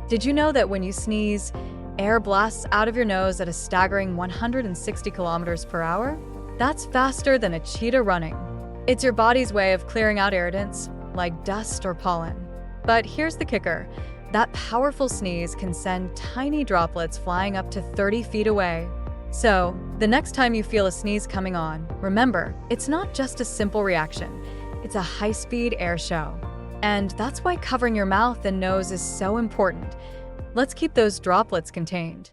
Did you know that when you sneeze, air blasts out of your nose at a staggering 160 kilometers per hour? That's faster than a cheetah running. It's your body's way of clearing out irritants, like dust or pollen. But here's the kicker. That powerful sneeze can send tiny droplets flying up to 30 feet away. So, the next time you feel a sneeze coming on, remember, it's not just a simple reaction. It's a high-speed air show. And that's why covering your mouth and nose is so important. Let's keep those droplets contained.